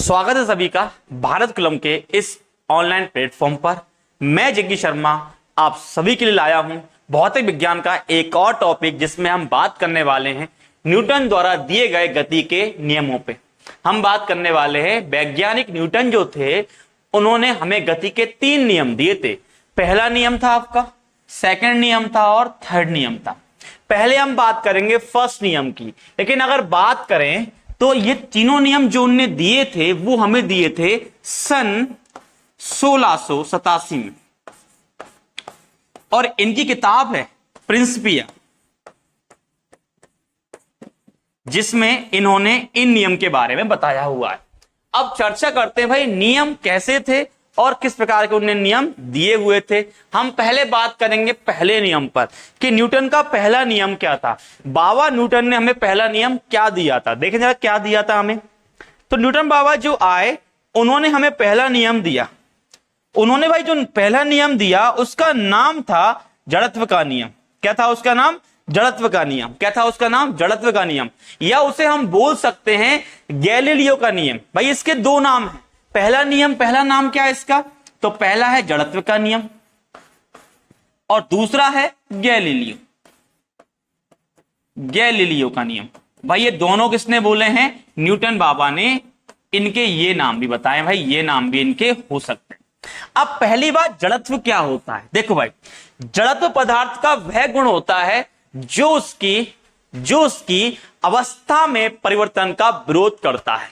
स्वागत है सभी का भारत कुलम के इस ऑनलाइन प्लेटफॉर्म पर। मैं जग्गी शर्मा आप सभी के लिए लाया हूं भौतिक विज्ञान का एक और टॉपिक, जिसमें हम बात करने वाले हैं न्यूटन द्वारा दिए गए गति के नियमों पे। हम बात करने वाले हैं वैज्ञानिक न्यूटन जो थे, उन्होंने हमें गति के 3 नियम दिए थे। पहला नियम था आपका, सेकंड नियम था और थर्ड नियम था। पहले हम बात करेंगे फर्स्ट नियम की, लेकिन अगर बात करें तो ये तीनों नियम जो उन्होंने दिए थे वो हमें दिए थे सन 1687 में, और इनकी किताब है प्रिंसिपिया, जिसमें इन्होंने इन नियम के बारे में बताया हुआ है। अब चर्चा करते हैं भाई नियम कैसे थे और किस प्रकार के उन्हें नियम दिए हुए थे। हम पहले बात करेंगे पहले नियम पर कि न्यूटन का पहला नियम क्या था। बाबा न्यूटन ने हमें पहला नियम क्या दिया था, देखें जरा क्या दिया था हमें। तो न्यूटन बाबा जो आए, उन्होंने हमें पहला नियम दिया। उन्होंने भाई जो पहला नियम दिया उसका नाम था जड़त्व का नियम। क्या था उसका नाम? जड़त्व का नियम। क्या था उसका नाम? जड़त्व का नियम, या उसे हम बोल सकते हैं गैलीलियो का नियम। भाई इसके 2 नाम हैं। पहला नियम, पहला नाम क्या है इसका? तो पहला है जड़त्व का नियम और दूसरा है गैलीलियो, गैलीलियो का नियम। भाई ये दोनों किसने बोले हैं? न्यूटन बाबा ने। इनके ये नाम भी बताए भाई, ये नाम भी इनके हो सकते हैं। अब पहली बात, जड़त्व क्या होता है? देखो भाई, जड़त्व पदार्थ का वह गुण होता है जो उसकी अवस्था में परिवर्तन का विरोध करता है।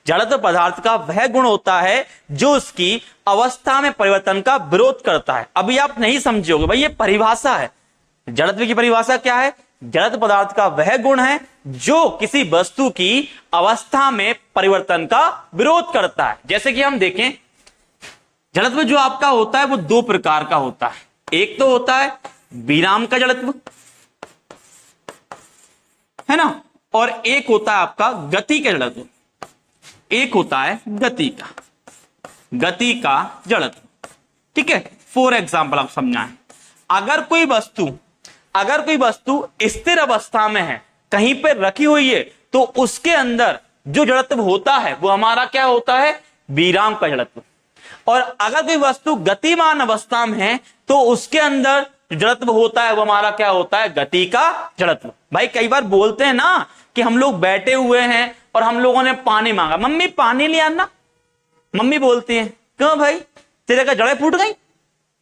जड़त्व पदार्थ का वह गुण होता है जो उसकी अवस्था में परिवर्तन का विरोध करता है। अभी आप नहीं समझोगे भाई, ये परिभाषा है। जड़त्व की परिभाषा क्या है? जड़त्व पदार्थ का वह गुण है जो किसी वस्तु की अवस्था में परिवर्तन का विरोध करता है। जैसे कि हम देखें, जड़त्व जो आपका होता है वो 2 प्रकार का होता है। एक तो होता है विराम का जड़त्व, है ना, और एक होता है आपका गति का जड़त्व। एक होता है गति का जड़त्व। ठीक है, फॉर एग्जाम्पल आप समझाएं, अगर कोई वस्तु स्थिर अवस्था में है, कहीं पर रखी हुई है, तो उसके अंदर जो जड़त्व होता है वो हमारा क्या होता है? विराम का जड़त्व। और अगर कोई वस्तु गतिमान अवस्था में है तो उसके अंदर जो जड़त्व होता है वो हमारा क्या होता है? गति का जड़त्व। भाई कई बार बोलते हैं ना कि हम लोग बैठे हुए हैं और हम लोगों ने पानी मांगा, मम्मी पानी ले आना। मम्मी बोलती है क्यों भाई, तेरे का जड़ें फूट गई?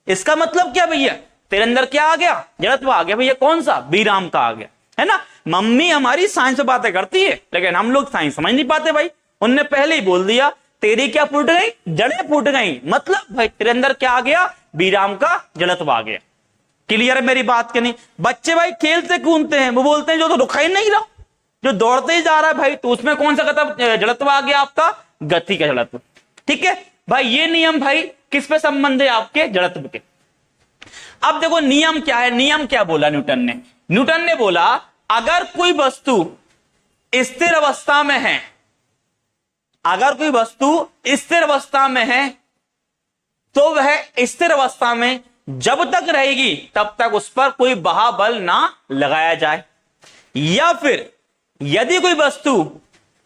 इसका मतलब क्या भैया? तेरे अंदर क्या आ गया? जड़त्व आ गया भैया। कौन सा? विराम का आ गया, है ना। मम्मी हमारी साइंस से बातें करती है, लेकिन हम लोग साइंस समझ नहीं पाते भाई। उनने पहले ही बोल दिया तेरी क्या फूट गई? जड़ें फूट गई। मतलब भाई तेरे अंदर क्या आ गया? विराम का जड़त्व आ गया। क्लियर है मेरी बात के नहीं? बच्चे भाई खेलते कूदते हैं, वो बोलते हैं जो तो रुका ही नहीं रहा, जो दौड़ते ही जा रहा है भाई, तो उसमें कौन सा जड़त्व आ गया? आपका गति का जड़त्व। ठीक है भाई, ये नियम भाई किस पे संबंध है? आपके जड़त्व के। अब देखो नियम क्या है। नियम क्या बोला न्यूटन ने? न्यूटन ने बोला अगर कोई वस्तु स्थिर अवस्था में है, अगर कोई वस्तु स्थिर अवस्था में है तो वह स्थिर अवस्था में जब तक रहेगी तब तक उस पर कोई बल ना लगाया जाए, या फिर यदि कोई वस्तु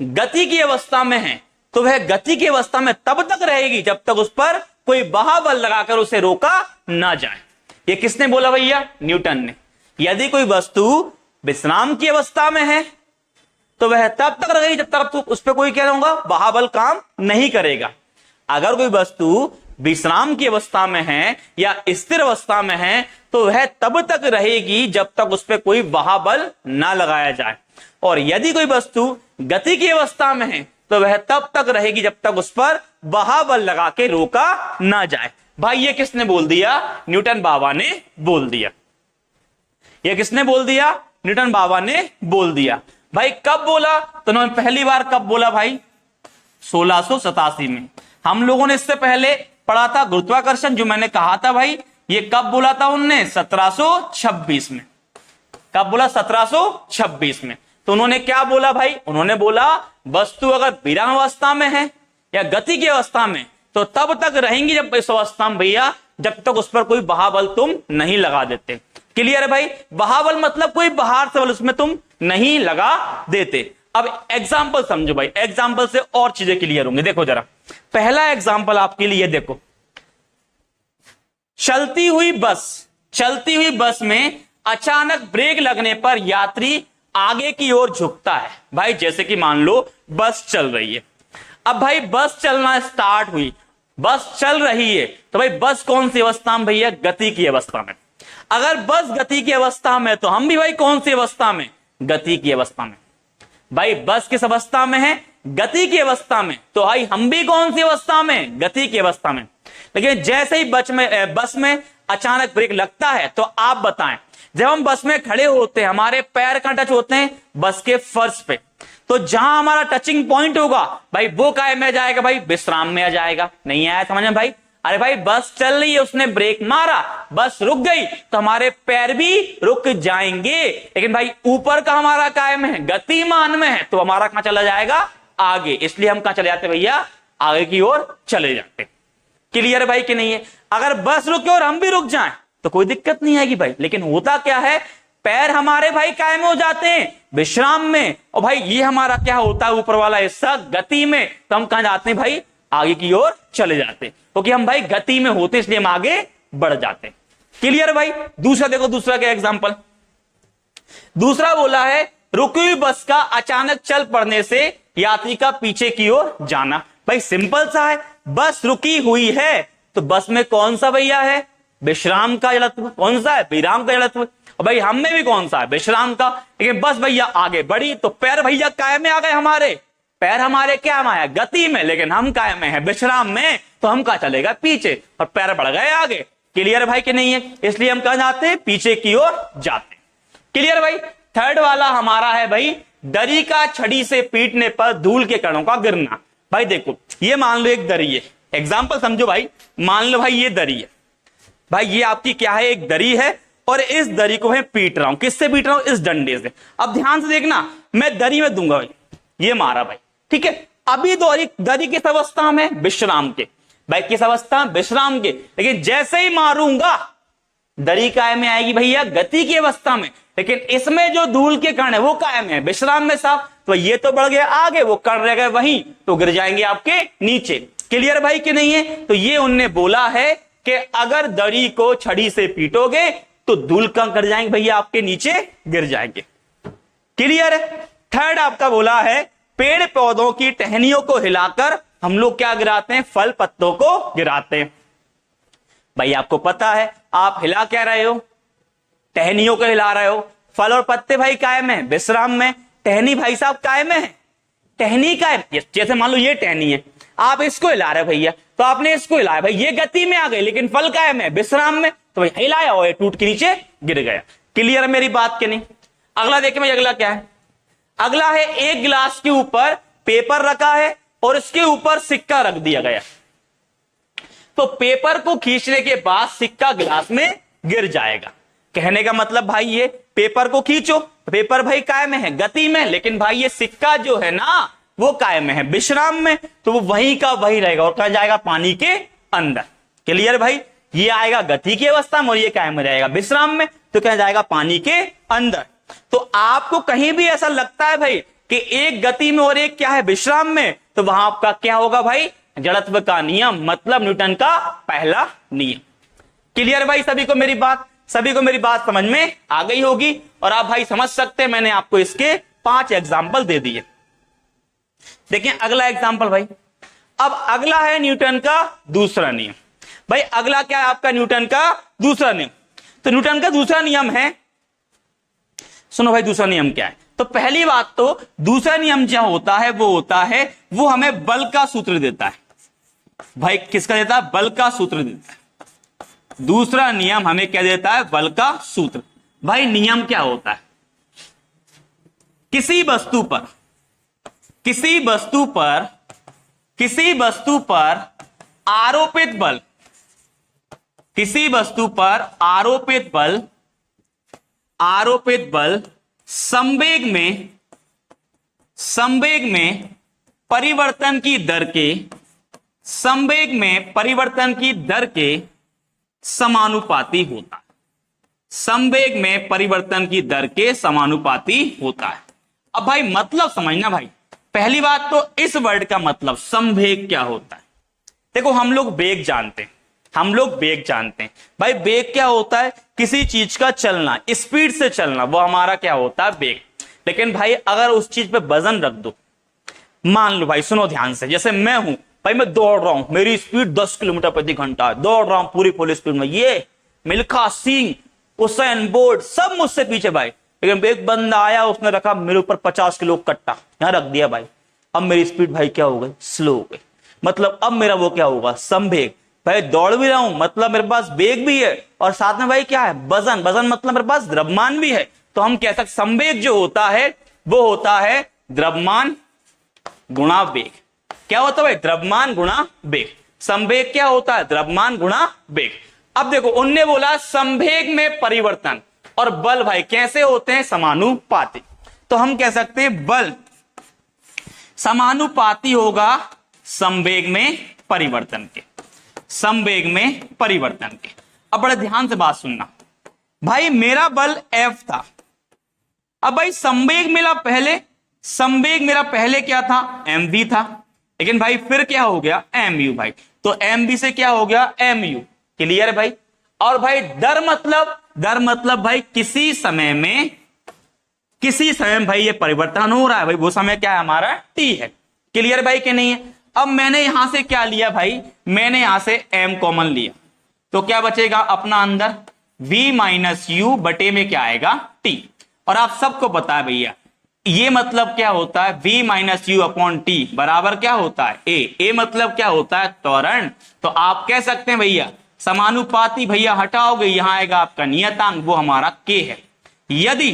गति की अवस्था में है तो वह गति की अवस्था में तब तक रहेगी जब तक उस पर कोई बल लगाकर उसे रोका ना जाए। ये किसने बोला भैया? न्यूटन ने। यदि कोई वस्तु विश्राम की अवस्था में है तो वह तब तक रहेगी जब तक उस पर कोई क्या होगा? बल काम नहीं करेगा। अगर कोई वस्तु विश्राम की अवस्था में है या स्थिर अवस्था में है तो वह तब तक रहेगी जब तक उस पर कोई बल ना लगाया जाए, और यदि कोई वस्तु गति की अवस्था में है तो वह तब तक रहेगी जब तक उस पर बल लगा के रोका ना जाए। भाई ये किसने बोल दिया? न्यूटन बाबा ने बोल दिया। ये किसने बोल दिया? न्यूटन बाबा ने बोल दिया। भाई कब बोला? तो उन्होंने पहली बार कब बोला भाई? 1687 में। हम लोगों ने इससे पहले पढ़ा था गुरुत्वाकर्षण, जो मैंने कहा था भाई, ये कब बोला था उनने? 1726 में। कब बोला? 1726 में। तो उन्होंने क्या बोला भाई? उन्होंने बोला वस्तु अगर विराम अवस्था में है या गति की अवस्था में तो तब तक रहेंगी जब इस अवस्था में भैया, जब तक उस पर कोई बल तुम नहीं लगा देते। क्लियर है भाई? बल मतलब कोई बाहर से बल उसमें तुम नहीं लगा देते। अब एग्जाम्पल समझो भाई, एग्जाम्पल से और चीजें क्लियर होंगी। देखो जरा, पहला एग्जाम्पल आपके लिए देखो, चलती हुई बस में अचानक ब्रेक लगने पर यात्री आगे की ओर झुकता है। भाई जैसे कि मान लो बस चल रही है, अब भाई बस चलना स्टार्ट हुई, बस चल रही है, तो भाई बस कौन सी अवस्था में भैया? गति की अवस्था में। अगर बस गति की अवस्था में तो हम भी भाई कौन सी अवस्था में? गति की अवस्था में। भाई बस किस अवस्था में है? गति की अवस्था में, तो भाई हम भी कौन सी अवस्था में? गति की अवस्था में। लेकिन जैसे ही बस में अचानक ब्रेक लगता है, तो आप बताएं, जब हम बस में खड़े होते हैं हमारे पैर कहां टच होते हैं? बस के फर्श पे। तो जहां हमारा टचिंग पॉइंट होगा भाई वो काय में आ जाएगा? भाई विश्राम में आ जाएगा। नहीं आया समझ में भाई? अरे भाई बस चल रही है, उसने ब्रेक मारा, बस रुक गई, तो हमारे पैर भी रुक जाएंगे। लेकिन भाई ऊपर का हमारा कायम है, गतिमान में है, तो हमारा कहां चला जाएगा? आगे। इसलिए हम कहां चले जाते भैया? आगे की ओर चले जाते। क्लियर भाई कि नहीं है? अगर बस रुके और हम भी रुक जाएं तो कोई दिक्कत नहीं आएगी भाई। लेकिन होता क्या है, पैर हमारे भाई कायम हो जाते हैं विश्राम में, और भाई ये हमारा क्या होता है? ऊपर वाला हिस्सा गति में, तो हम कहां जाते हैं भाई? आगे की ओर चले जाते हैं, क्योंकि हम भाई गति में होते इसलिए हम आगे बढ़ जाते हैं। क्लियर भाई? दूसरा देखो, दूसरा क्या एग्जांपल, दूसरा बोला है रुकी हुई बस का अचानक चल पड़ने से यात्री का पीछे की ओर जाना। भाई सिंपल सा है, बस रुकी हुई है तो बस में कौन सा भैया है? विश्राम का जड़त्व। कौन सा है? विराम का जड़त्व। और भाई हम में भी कौन सा है? विश्राम का। लेकिन बस भैया आगे बढ़ी तो पैर भैया कायम में आ गए, हमारे पैर हमारे क्या में आया? गति में। लेकिन हम कायम में है विश्राम में, तो हम कहां चलेगा? पीछे, और पैर बढ़ गए आगे। क्लियर भाई कि नहीं है? इसलिए हम कहां जाते हैं? पीछे की ओर जाते। क्लियर भाई? थर्ड वाला हमारा है भाई, दरी का छड़ी से पीटने पर धूल के कणों का गिरना। भाई देखो, ये मान लो एक दरी है, एग्जाम्पल समझो भाई, मान लो भाई ये दरी है, भाई ये आपकी क्या है? एक दरी है, और इस दरी को मैं पीट रहा हूं। किससे पीट रहा हूं? इस डंडे से। अब ध्यान से देखना, मैं दरी में दूंगा भाई, ये मारा भाई, ठीक है। अभी दरी किस अवस्था में? विश्राम के। भाई किस अवस्था? विश्राम के। लेकिन जैसे ही मारूंगा दरी कायम में आएगी भैया? गति की अवस्था में। लेकिन इसमें जो धूल के कण है वो कायम है विश्राम में साहब, तो ये तो बढ़ गया आगे, वो कण रह गए वहीं, तो गिर जाएंगे आपके नीचे। क्लियर भाई कि नहीं है? तो ये उनने बोला है कि अगर दरी को छड़ी से पीटोगे तो धूल कण गिर जाएंगे भैया, आपके नीचे गिर जाएंगे। क्लियर है? थर्ड आपका बोला है, पेड़ पौधों की टहनियों को हिलाकर हम लोग क्या गिराते हैं? फल पत्तों को गिराते हैं। भाई आपको पता है, आप हिला क्या रहे हो? टहनियों को हिला रहे हो। फल और पत्ते भाई कायम है विश्राम में, टहनी भाई साहब कायम है, टहनी कायम। जैसे मान लो ये टहनी है, आप इसको हिला रहे भैया, तो आपने इसको हिलाया भाई, ये गति में आ गई, लेकिन फल कायम है विश्राम में, तो भाई हिलाया और टूट के नीचे गिर गया। क्लियर है मेरी बात के नहीं? अगला देखिए भाई, अगला क्या है? अगला है, एक गिलास के ऊपर पेपर रखा है और इसके ऊपर सिक्का रख दिया गया, तो पेपर को खींचने के बाद सिक्का गिलास में गिर जाएगा। कहने का मतलब भाई, ये पेपर को खींचो, पेपर भाई कायम में है गति में, लेकिन भाई ये सिक्का जो है ना वो कायम में है विश्राम में, तो वो वहीं का वही रहेगा और कहां जाएगा? पानी के अंदर। क्लियर भाई? ये आएगा गति की अवस्था में और ये कायम में रहेगा विश्राम में, तो क्या जाएगा? पानी के अंदर। तो आपको कहीं भी ऐसा लगता है भाई कि एक गति में और एक क्या है? विश्राम में, तो वहां आपका क्या होगा भाई? जड़त्व का नियम, मतलब न्यूटन का पहला नियम। क्लियर भाई? सभी को मेरी बात समझ में आ गई होगी, और आप भाई समझ सकते हैं, मैंने आपको इसके 5 एग्जाम्पल दे दिए। देखिए अगला एग्जाम्पल भाई, अब अगला है न्यूटन का दूसरा नियम। भाई अगला क्या है आपका? न्यूटन का दूसरा नियम। तो न्यूटन का दूसरा नियम है, सुनो भाई दूसरा नियम क्या है? तो पहली बात तो दूसरा नियम जो होता है वो हमें बल का सूत्र देता है। भाई किसका देता है? बल का सूत्र देता है। दूसरा नियम हमें क्या देता है? बल का सूत्र। भाई नियम क्या होता है? किसी वस्तु पर आरोपित बल संवेग में परिवर्तन की दर के समानुपाती होता है। संवेग में परिवर्तन की दर के समानुपाती होता है। अब भाई मतलब समझना भाई, पहली बात तो इस वर्ड का मतलब संवेग क्या होता है। देखो हम लोग वेग जानते हैं, हम लोग वेग जानते हैं भाई। वेग क्या होता है, किसी चीज का चलना, स्पीड से चलना, वो हमारा क्या होता है वेग। लेकिन भाई अगर उस चीज पे वजन रख दो, मान लो भाई सुनो ध्यान से, जैसे मैं हूं भाई, मैं दौड़ रहा हूं, मेरी स्पीड 10 किलोमीटर प्रति घंटा है, दौड़ रहा हूं पूरी फुल स्पीड में, ये मिल्खा सिंह, उसेन बोल्ट सब मुझसे पीछे भाई। लेकिन एक बंदा आया, उसने रखा मेरे ऊपर 50 किलो कट्टा, यहां रख दिया भाई, अब मेरी स्पीड भाई क्या हो गई, स्लो हो गई। मतलब अब मेरा वो क्या होगा, संवेग। भाई दौड़ भी रहा हूं मतलब मेरे पास वेग भी है, और साथ में भाई क्या है, वजन, वजन मतलब मेरे पास द्रव्यमान भी है। तो हम कह सकते संवेग जो होता है वो होता है द्रव्यमान गुणा वेग। क्या होता है भाई, द्रव्यमान गुणा वेग। संवेग क्या होता है, द्रव्यमान गुणा वेग। अब देखो उनने बोला संवेग में परिवर्तन और बल भाई कैसे होते हैं, समानुपाती। तो हम कह सकते हैं बल समानुपाती होगा संवेग में परिवर्तन के, संवेग में परिवर्तन के। अब बड़े ध्यान से बात सुनना भाई, मेरा बल F था, अब भाई संवेग मेरा पहले, संवेग मेरा पहले क्या था, mv था, लेकिन भाई फिर क्या हो गया, mu भाई। तो mv से क्या हो गया, mu। क्लियर है भाई। और भाई दर मतलब, दर मतलब भाई किसी समय में, किसी समय में भाई ये परिवर्तन हो रहा है भाई, वो समय क्या है हमारा, t है। क्लियर भाई कि नहीं है। अब मैंने यहां से क्या लिया भाई, मैंने यहां से m कॉमन लिया, तो क्या बचेगा अपना अंदर v माइनस यू बटे में क्या आएगा, t। और आप सबको पता है भैया ये मतलब क्या होता है, v minus you upon T बराबर क्या होता है, a मतलब क्या होता है, त्वरण। तो आप कह सकते हैं भैया समानुपाती, भैया हटाओगे यहां आएगा आपका नियतांक, वो हमारा k है। यदि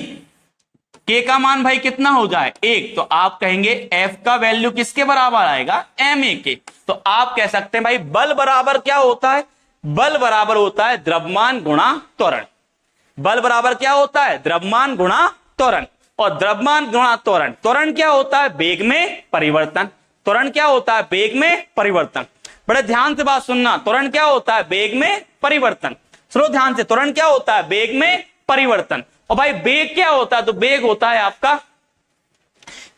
k का मान भाई कितना हो जाए 1, तो आप कहेंगे f का वैल्यू किसके बराबर आएगा, ma के। तो आप कह सकते हैं भाई बल बराबर क्या होता है, बल बराबर होता है द्रव्यमान गुणा त्वरण। बल बराबर क्या होता है, द्रव्यमान गुणा त्वरण। और द्रव्यमान गुणा त्वरण, त्वरण क्या होता है, वेग में परिवर्तन। त्वरण क्या होता है, वेग में परिवर्तन। बड़े ध्यान से बात सुनना, त्वरण क्या होता है, वेग में परिवर्तन। सुनो ध्यान से, त्वरण क्या होता है, वेग में परिवर्तन। और भाई वेग क्या होता है, तो वेग होता है आपका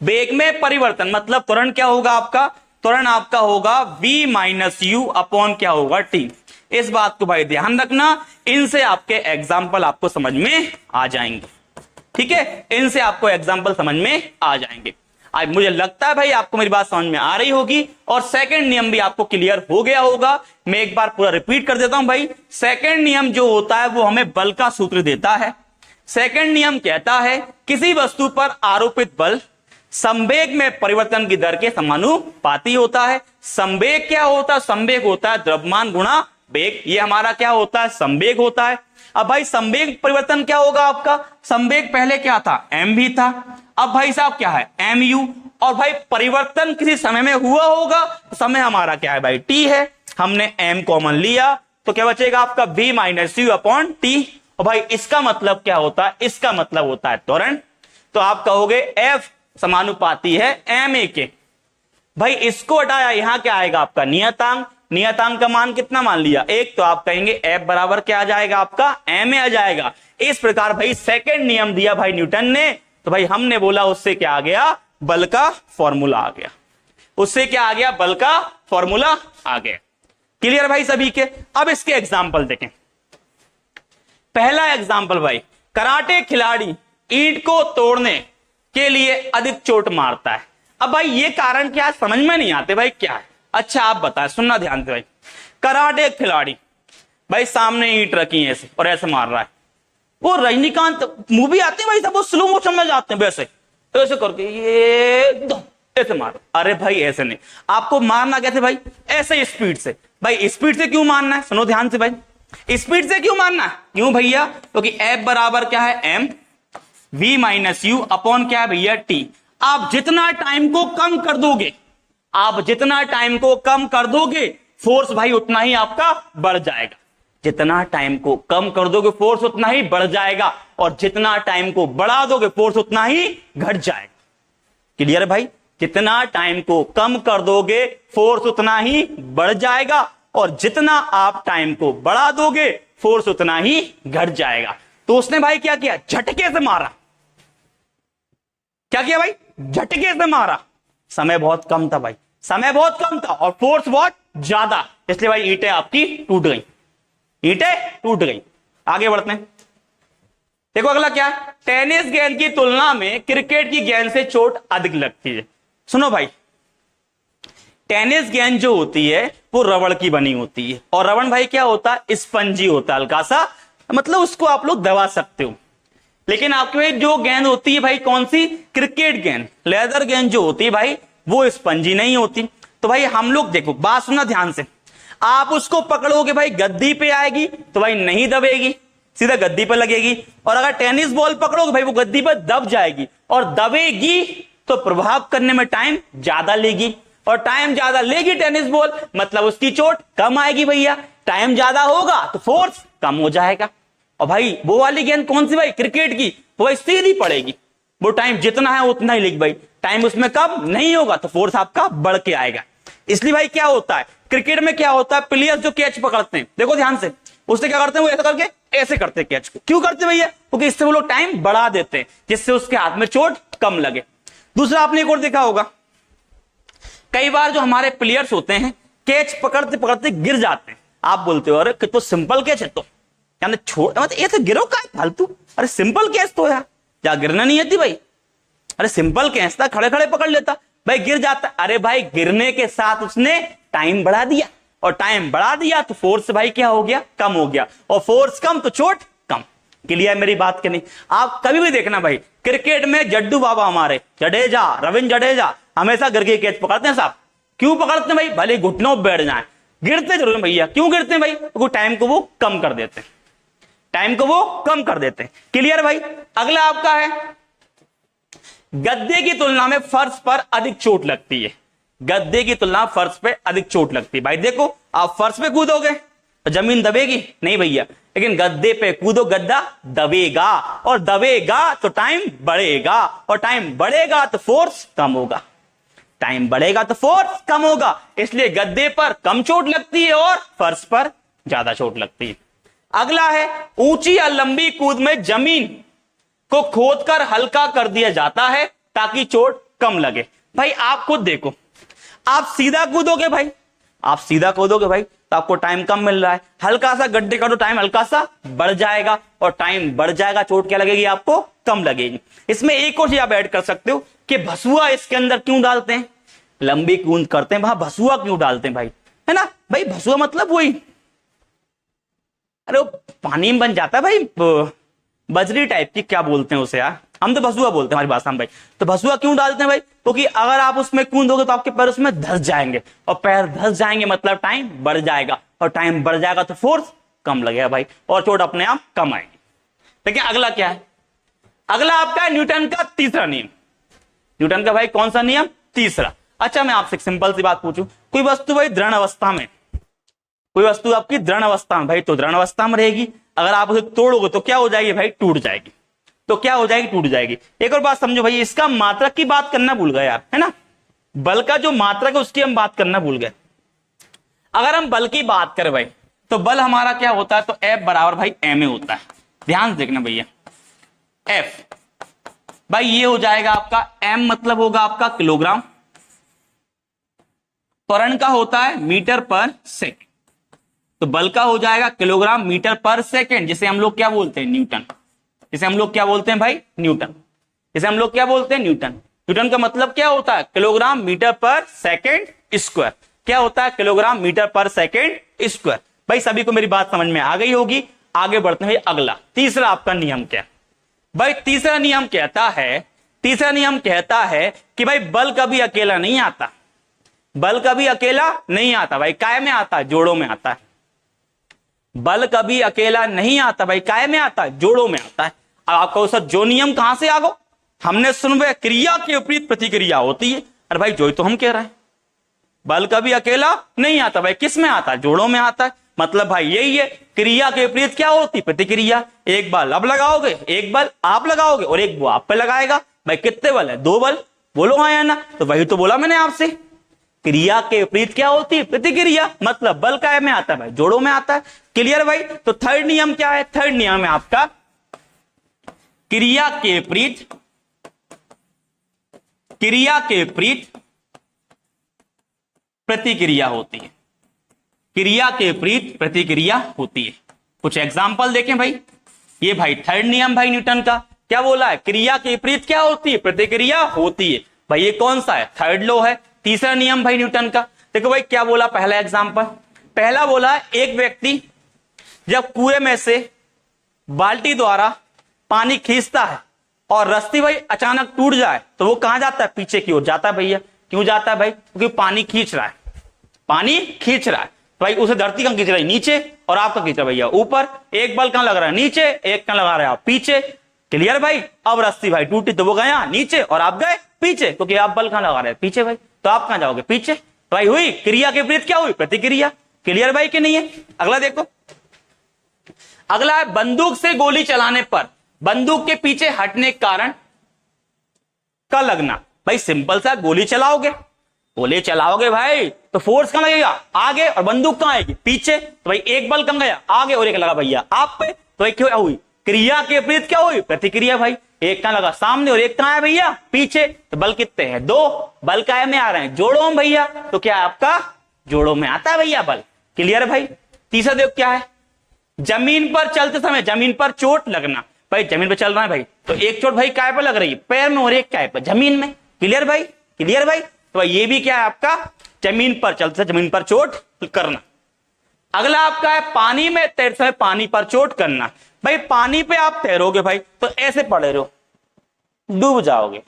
वेग में परिवर्तन। मतलब त्वरण क्या होगा आपका, त्वरण आपका होगा v माइनस यू अपॉन क्या होगा, t। इस बात को भाई ध्यान रखना, इनसे आपके एग्जाम्पल आपको समझ में आ जाएंगे। ठीक है, इनसे आपको एग्जाम्पल समझ में आ जाएंगे। आज मुझे लगता है भाई आपको मेरी बात समझ में आ रही होगी, और सेकंड नियम भी आपको क्लियर हो गया होगा। मैं एक बार पूरा रिपीट कर देता हूं भाई। सेकंड नियम जो होता है वो हमें बल का सूत्र देता है। सेकंड नियम कहता है किसी वस्तु पर आरोपित बल संवेग में परिवर्तन की दर के समानुपाती होता है। संवेग क्या होता है, संवेग होता है द्रव्यमान गुणा वेग। ये हमारा क्या होता है, संवेग होता है। अब भाई संवेग परिवर्तन क्या होगा आपका, संवेग पहले क्या था, mv था, अब भाई साहब क्या है, mu। और भाई परिवर्तन किसी समय में हुआ होगा, समय हमारा क्या है भाई, t है। हमने m कॉमन लिया, तो क्या बचेगा आपका v minus you upon T. और भाई इसका मतलब क्या होता है, इसका मतलब होता है त्वरण। तो आप कहोगे f समानुपाती है ma के। भाई इसको हटाया, यहां क्या आएगा आपका नियतांक। नियतांक का मान कितना मान लिया, 1, तो आप कहेंगे f बराबर क्या आ जाएगा आपका, ma आ जाएगा। इस प्रकार भाई सेकंड नियम दिया भाई न्यूटन ने, तो भाई हमने बोला उससे क्या आ गया, बल का फॉर्मूला आ गया। उससे क्या आ गया, बल का फॉर्मूला आ गया। क्लियर भाई सभी के। अब इसके एग्जाम्पल देखें। पहला एग्जाम्पल भाई, कराटे खिलाड़ी ईंट को तोड़ने के लिए अधिक चोट मारता है। अब भाई ये कारण क्या है, समझ में नहीं आते भाई क्या है। अच्छा आप बताएं, सुनना ध्यान से भाई। कराटे खिलाड़ी भाई सामने ईंट रखी है ऐसे और ऐसे मार रहा है। वो रजनीकांत मूवी आती है भाई, सब वो स्लो मोशन में जाते हैं वैसे ऐसे करके, ये ऐसे मार। अरे भाई ऐसे नहीं, आपको मारना कैसे भाई, ऐसे स्पीड से। भाई स्पीड से क्यों मारना है, सुनो ध्यान से भाई, स्पीड से क्यों मारना है, क्यों भैया, क्योंकि F बराबर क्या है, m v minus you upon क्या है भैया, t। आप जितना टाइम को कम कर दोगे, आप जितना टाइम को कम कर दोगे, फोर्स भाई उतना ही आपका बढ़ जाएगा। जितना टाइम को कम कर दोगे फोर्स उतना ही बढ़ जाएगा, और जितना टाइम को बढ़ा दोगे फोर्स उतना ही घट जाएगा। क्लियर है भाई, जितना टाइम को कम कर दोगे फोर्स उतना ही बढ़ जाएगा, और जितना आप टाइम को बढ़ा दोगे फोर्स उतना ही घट जाएगा। तो उसने भाई क्या किया, झटके से मारा। क्या किया भाई, झटके से मारा, समय बहुत कम था भाई, समय बहुत कम था और फोर्स बहुत ज्यादा, इसलिए भाई ईंटें आपकी टूट गई, ईंटें टूट गई। आगे बढ़ते हैं, देखो अगला क्या है, टेनिस गेंद की तुलना में क्रिकेट की गेंद से चोट अधिक लगती है। सुनो भाई, टेनिस गेंद जो होती है वो रबड़ की बनी होती है, और रबड़ भाई क्या होता है, स्पंजी होता है, हल्का सा, मतलब उसको आप लोग दबा सकते हो। लेकिन आपके भाई जो गेंद होती है भाई, कौन सी, क्रिकेट गेंद, लेदर गेंद जो होती है भाई, वो स्पंजी नहीं होती। तो भाई हम लोग देखो, बात सुनना ध्यान से, आप उसको पकड़ोगे भाई गद्दी पे आएगी तो भाई नहीं दबेगी, सीधा गद्दी पे लगेगी, और अगर टेनिस बॉल पकड़ोगे भाई वो गद्दी पर दब जाएगी, और दबेगी तो प्रभाव करने में टाइम ज्यादा लेगी, और टाइम ज्यादा लेगी टेनिस बॉल, मतलब उसकी चोट कम आएगी भैया, टाइम ज्यादा होगा तो फोर्स कम हो जाएगा। और भाई वो वाली गेंद कौन सी भाई, क्रिकेट की, वो भाई सीधी पड़ेगी, वो टाइम जितना है उतना ही लेगी भाई, टाइम उसमें कम नहीं होगा तो फोर्स आपका बढ़ के आएगा। इसलिए भाई क्या होता है, क्रिकेट में क्या होता है, प्लेयर्स जो कैच पकड़ते हैं, देखो ध्यान से, उससे क्या करते हैं, वो ऐसा करके ऐसे करते हैं कैच को, क्यों करते भैया, क्योंकि इससे वो लोग टाइम बढ़ा देते हैं, जिससे उसके हाथ में चोट कम लगे। दूसरा आपने एक और देखा होगा, कई बार जो हमारे प्लेयर्स होते हैं कैच पकड़ते पकड़ते गिर जाते हैं, आप बोलते हो अरे कितना सिंपल कैच है, तो यानी छोड़ मतलब ये तो गिरो का फालतू, अरे सिंपल कैच तो यार, क्या गिरना नहीं आती भाई, अरे सिंपल कैच था, खड़े खड़े पकड़ लेता, भाई गिर जाता, अरे भाई गिरने के साथ उसने टाइम बढ़ा दिया, और टाइम बढ़ा दिया तो फोर्स भाई क्या हो गया, कम हो गया, और फोर्स कम तो चोट कम। क्लियर मेरी बात के नहीं। आप कभी भी देखना भाई, क्रिकेट में जड्डू बाबा हमारे जडेजा, रविंद्र जडेजा हमेशा गिर के कैच पकड़ते हैं साहब, क्यों पकड़ते हैं भाई, भले घुटनों पर बैठ जाए, गिरते जरूर भैया, क्यों गिरते हैं भाई, क्योंकि टाइम को वो कम कर देते हैं, टाइम को वो कम कर देते हैं। क्लियर भाई। अगला आपका है, गद्दे की तुलना में फर्श पर अधिक चोट लगती है, गद्दे की तुलना फर्श पे अधिक चोट लगती है। भाई देखो, आप फर्श पे कूदोगे तो जमीन दबेगी नहीं भैया, लेकिन गद्दे पे कूदो, गद्दा दबेगा, और दबेगा तो टाइम बढ़ेगा, और टाइम बढ़ेगा तो फोर्स कम होगा, टाइम बढ़ेगा तो फोर्स कम होगा, इसलिए गद्दे पर कम चोट लगती है और फर्श पर ज्यादा चोट लगती है। अगला है, ऊंची या लंबी कूद में जमीन को खोदकर हल्का कर दिया जाता है ताकि चोट कम लगे। भाई आप खुद देखो, आप सीधा कूदोगे भाई, आप सीधा कूदोगे भाई तो आपको टाइम कम मिल रहा है, हल्का सा गड्ढे का तो टाइम हल्का सा बढ़ जाएगा, और टाइम बढ़ जाएगा, चोट क्या लगेगी आपको, कम लगेगी। इसमें एक और चीज आप ऐड कर सकते हो कि भसुआ इसके अंदर क्यों डालते हैं, लंबी कूद करते हैं, वहां भसुआ क्यों डालते हैं भाई, है ना भाई, भसुआ मतलब वही, अरे वो पानी में बन जाता है भाई, बजरी टाइप की, क्या बोलते हैं उसे यार, हम तो भसुआ बोलते हैं हमारी भाषा में भाई। तो भसुआ क्यों डालते हैं भाई, क्योंकि अगर आप उसमें कूदोगे तो आपके पैर उसमें धंस जाएंगे, और पैर धंस जाएंगे मतलब टाइम बढ़ जाएगा, और टाइम बढ़ जाएगा तो फोर्स कम लगेगा भाई, और चोट अपने आप कम आएगी। देखिए अगला क्या है, अगला आपका है न्यूटन का तीसरा नियम। न्यूटन का भाई कौन सा नियम, तीसरा। अच्छा मैं आपसे एक सिंपल सी बात पूछूं, कोई वस्तु भाई दृढ़ अवस्था में, कोई वस्तु आपकी दृढ़ अवस्था में भाई, तो दृढ़ अवस्था में रहेगी, अगर आप उसे तोड़ोगे तो क्या हो जाएगी भाई, टूट जाएगी, तो क्या हो जाएगी, टूट जाएगी। एक और बात समझो भाई, इसका मात्रक की बात करना भूल गए यार, है ना, बल का जो मात्रक है उसकी हम बात करना भूल गए। अगर हम बल की बात करें भाई, तो बल हमारा क्या होता है, तो F बराबर भाई ma होता है, ध्यान से देखना भैया, F भाई ये हो जाएगा आपका, m मतलब होगा आपका किलोग्राम, त्वरण का होता है मीटर पर सेकंड, तो बल का हो जाएगा किलोग्राम मीटर पर सेकंड, जिसे हम लोग क्या बोलते हैं, न्यूटन, जिसे हम लोग क्या बोलते हैं भाई, न्यूटन, जिसे हम लोग क्या बोलते हैं, न्यूटन। न्यूटन का मतलब क्या होता है, किलोग्राम मीटर पर सेकंड स्क्वायर, क्या होता है, किलोग्राम मीटर पर सेकंड स्क्वायर। भाई सभी को मेरी बात समझ में आ गई होगी। आगे बढ़ते हैं, अगला तीसरा आपका नियम क्या भाई, तीसरा नियम कहता है, तीसरा नियम कहता है कि भाई बल कभी अकेला नहीं आता, बल कभी अकेला नहीं आता भाई, काय में आता है, जोड़ों में आता है, बल कभी अकेला नहीं आता भाई, काय में आता है, जोड़ों में आता है। अब आपको सर जो नियम कहां से आ गो, हमने सुनवे क्रिया के विपरीत प्रतिक्रिया होती है, अरे भाई जो तो हम कह रहे हैं, बल कभी अकेला नहीं आता भाई, किस में आता है, जोड़ों में आता है, मतलब भाई यही है, क्रिया के विपरीत क्या होती, प्रतिक्रिया, एक बल अब लगाओगे, एक बल आप लगाओगे, और एक वो आप पे लगाएगा, भाई कितने बल है, दो बल, बोलो हाँ या ना, तो वही तो बोला मैंने आपसे, क्रिया के विपरीत क्या होती है, प्रतिक्रिया, मतलब बल काय में आता है भाई, जोड़ों में आता है। क्लियर भाई। तो थर्ड नियम क्या है, थर्ड नियम है आपका, क्रिया के विपरीत क्रिया के विपरीत प्रतिक्रिया होती है। क्रिया के विपरीत प्रतिक्रिया होती है। कुछ एग्जाम्पल देखें भाई। ये भाई थर्ड नियम भाई न्यूटन का क्या बोला है, क्रिया के विपरीत क्या होती है, प्रतिक्रिया होती है। भाई ये कौन सा है, थर्ड लॉ है, तीसरा नियम भाई न्यूटन का। देखो भाई क्या बोला, पहला एग्जाम्पल, पहला बोला एक व्यक्ति जब कुएं में से बाल्टी द्वारा पानी खींचता है और रस्सी भाई अचानक टूट जाए तो वो कहां जाता है, पीछे की ओर जाता है। भैया क्यों जाता है भाई, क्योंकि पानी खींच रहा है, पानी खींच रहा है। भाई उसे धरती कहां खींच रहा है, नीचे, और आपका खींच रहा है भैया ऊपर। एक बल कहां लग रहा है, नीचे, एक कहां लगा रहे हैं आप, पीछे। क्लियर भाई। अब रस्सी भाई टूटी तो वो गया नीचे और आप गए पीछे, क्योंकि आप बल कहां लगा रहे हैं, पीछे भाई, तो आप कहां जाओगे, पीछे। भाई हुई क्रिया के विपरीत क्या हुई, प्रतिक्रिया। क्लियर भाई कि नहीं है। अगला देखो, अगला है बंदूक से गोली चलाने पर बंदूक के पीछे हटने के कारण का लगना। भाई सिंपल सा, गोली चलाओगे भाई तो फोर्स कहां लगेगा, आगे, और बंदूक कहां आएगी, पीछे। तो भाई एक बल कहां गया, आगे, और एक लगा भैया आप पे। तो भाई क्यों हुई, क्रिया के विपरीत क्या हुई, प्रतिक्रिया। भाई एक कहां लगा, सामने, और एक कहां है भैया, पीछे। तो बल कितने हैं, दो। बल काय में आ रहे हैं, जोड़ों में भैया। तो क्या है आपका, जोड़ों में आता है भैया बल। क्लियर भाई। तीसरा देखो क्या है, जमीन पर चलते समय जमीन पर चोट लगना। भाई जमीन पर चल रहा है भाई, तो एक चोट भाई काय पर लग रही है, पैर में, और एक काय पर, जमीन में। क्लियर भाई, क्लियर भाई। तो भाई ये भी क्या है आपका, जमीन पर चलते जमीन पर चोट करना। अगला आपका है पानी में तैरते समय पानी पर चोट करना। भाई पानी पे आप तैरोगे भाई तो ऐसे पड़े रहो, डूब जाओगे,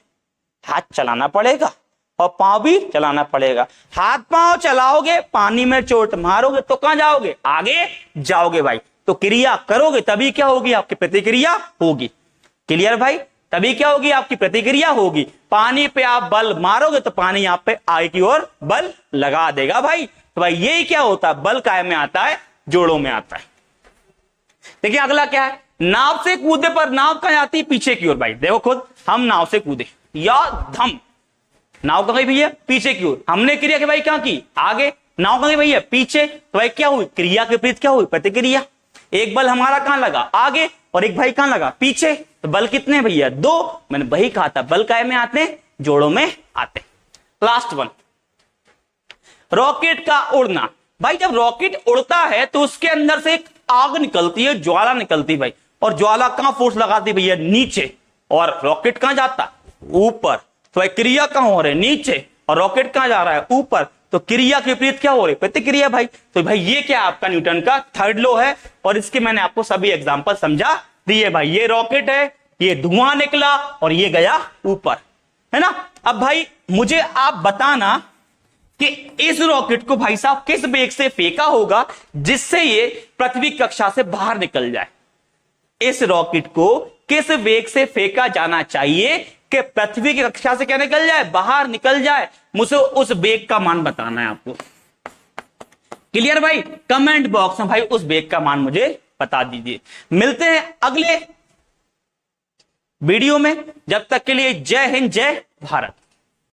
हाथ चलाना पड़ेगा और पांव भी चलाना पड़ेगा। हाथ पांव चलाओगे, पानी में चोट मारोगे तो कहां जाओगे, आगे जाओगे भाई। तो क्रिया करोगे तभी क्या होगी, आपकी प्रतिक्रिया होगी। क्लियर भाई, तभी क्या होगी, आपकी प्रतिक्रिया होगी। पानी पे आप बल मारोगे तो पानी आप पे आगे की ओर बल लगा देगा भाई। तो भाई यही क्या होता है, बल काय में आता है, जोड़ों में आता है। देखिए अगला क्या है, नाव से कूदे पर नाव कहां जाती है, पीछे की ओर। भाई देखो खुद, हम नाव से कूदे या धम, नाव कहां गई भैया, पीछे की ओर। हमने क्रिया के भाई क्या की, आगे, नाव कहां गई भैया, पीछे। तो भाई क्या हुई, क्रिया के विपरीत क्या हुई, प्रतिक्रिया। एक बल हमारा कहां लगा, आगे, और एक भाई कहां लगा, पीछे। तो बल कितने भैया, दो। मैंने वही कहा था, बल काय में आते हैं, जोड़ों में आते हैं। लास्ट वन, रॉकेट का उड़ना। भाई जब रॉकेट उड़ता है तो उसके अंदर से एक आग निकलती है, ज्वाला निकलती है भाई, और ज्वाला कहां फोर्स लगाती है भैया, नीचे, और रॉकेट कहां जाता, ऊपर। तो भाई क्रिया कहां हो रही है, नीचे, और रॉकेट कहां जा रहा है, ऊपर। तो क्रिया के विपरीत क्या हो रही है, प्रतिक्रिया भाई। तो भाई ये क्या आपका न्यूटन का थर्ड लॉ है, और इसके मैंने आपको सभी एग्जांपल समझा दिए भाई। ये रॉकेट है, ये धुआं निकला और ये गया ऊपर, है ना। अब भाई मुझे आप बताना कि इस रॉकेट को भाई साहब किस वेग से फेंका होगा जिससे ये पृथ्वी कक्षा से बाहर निकल जाए। इस रॉकेट को किस वेग से फेंका जाना चाहिए कि पृथ्वी की कक्षा से क्या निकल जाए, बाहर निकल जाए। मुझे उस वेग का मान बताना है आपको। क्लियर भाई, कमेंट बॉक्स में भाई उस वेग का मान मुझे बता दीजिए। मिलते हैं अगले वीडियो में, जब तक के लिए जय हिंद, जय भारत।